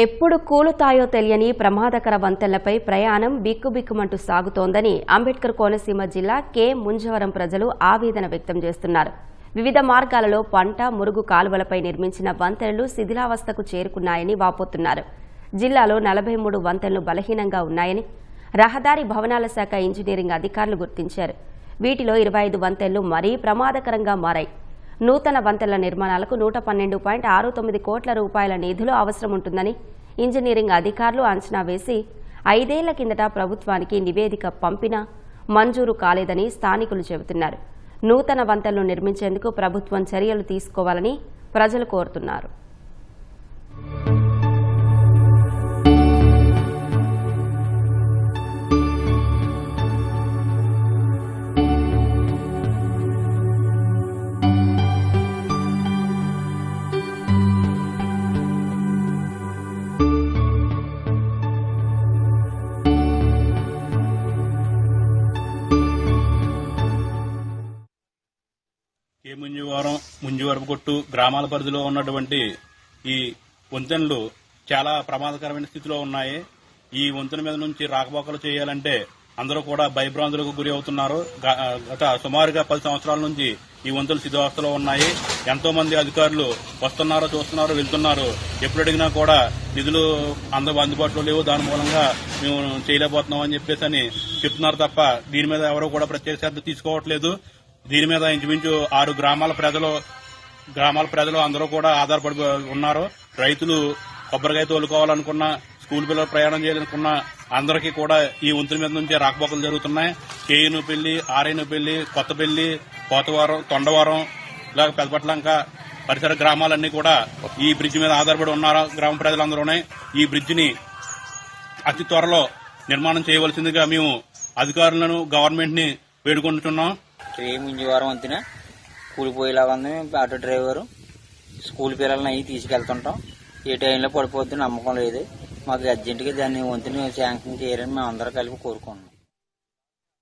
ఎప్పుడు కూలుతాయో తెలియని ప్రమాదకర వంతెనలపై ప్రయాణం బిక్కుబిక్కుమంటూ సాగుతోందని అంబేద్కర్ కోనసీమ జిల్లా కె ముంజవరం ప్రజలు ఆవేదన వ్యక్తం చేస్తున్నారు. వివిధ మార్గాలలో పంట, మురుగు కాలువలపై నిర్మించిన వంతెనలు శిథిలావస్థకు చేరుకున్నాయని వాపోతున్నారు. జిల్లాలో 43 వంతెనలు బలహీనంగా ఉన్నాయని రహదారి భవనాల శాఖ ఇంజనీరింగ్ అధికారులు గుర్తించారు. వీటిలో 25 వంతెనలు మరీ ప్రమాదకరంగా మారాయి. నూతన వంతెనల నిర్మాణాలకు 112.69 కోట్ల రూపాయల నిధులు అవసరం ఉంటుందని ఇంజనీరింగ్ అధికారులు అంచనా వేసి 5 ఏళ్ల కిందట ప్రభుత్వానికి నివేదిక పంపినా మంజూరు కాలేదని స్థానికులు చెబుతున్నారు. నూతన వంతెనలు నిర్మించేందుకు ప్రభుత్వం చర్యలు తీసుకోవాలని ప్రజలు కోరుతున్నారు. కే ముంజవరపుకొట్టు గ్రామాల పరిధిలో ఉన్నటువంటి ఈ వంతెనలు చాలా ప్రమాదకరమైన స్థితిలో ఉన్నాయి. ఈ వంతెన మీద నుంచి రాకపోకలు చేయాలంటే అందరూ కూడా భయభ్రాంతులకు గురి అవుతున్నారు. గత సుమారుగా 10 సంవత్సరాల నుంచి ఈ వంతెనలు శిథిలావస్థలో ఉన్నాయి. ఎంతో మంది అధికారులు వస్తున్నారు, చూస్తున్నారు, వెళ్తున్నారు. ఎప్పుడు అడిగినా కూడా నిధులు అందుబాటులో లేవు, దాని మూలంగా మేము చేయలేకపోతున్నాం అని చెప్పేసి అని చెప్తున్నారు తప్ప దీని మీద ఎవరూ కూడా ప్రత్యేక శ్రద్ధ తీసుకోవట్లేదు. దీని మీద ఇంచుమించు 6 గ్రామాల ప్రజలు అందరూ కూడా ఆధారపడి ఉన్నారు. రైతులు కొబ్బరికాయ తోలుకోవాలనుకున్నా, స్కూల్ పిల్లలు ప్రయాణం చేయాలనుకున్నా అందరికీ కూడా ఈ వంతెన మీద నుంచి రాకపోకలు జరుగుతున్నాయి. కేయునుపల్లి, ఆర్ఐనుపల్లి, కొత్తపల్లి, కోతవరం, తొండవరం, ఇలా పెదపట్లంక పరిసర గ్రామాలన్నీ కూడా ఈ బ్రిడ్జ్ మీద ఆధారపడి ఉన్నారు. గ్రామ ప్రజలందరూనే ఈ బ్రిడ్జిని అతి త్వరలో నిర్మాణం చేయవలసిందిగా మేము అధికారులను, గవర్నమెంట్ ని వేడుకుంటున్నాం. ముంజవరం వంతెన కూలిపోయేలాగా ఉంది. ఆటో డ్రైవరు స్కూల్ పిల్లల్ని అవి తీసుకెళ్తుంటాం. ఏ టైంలో పడిపోద్ది నమ్మకం లేదు. మాకు అర్జెంటుగా దాన్ని వంతెన శాంక్షన్ చేయాలని మేము అందరూ కలిపి కోరుకుంటున్నాం.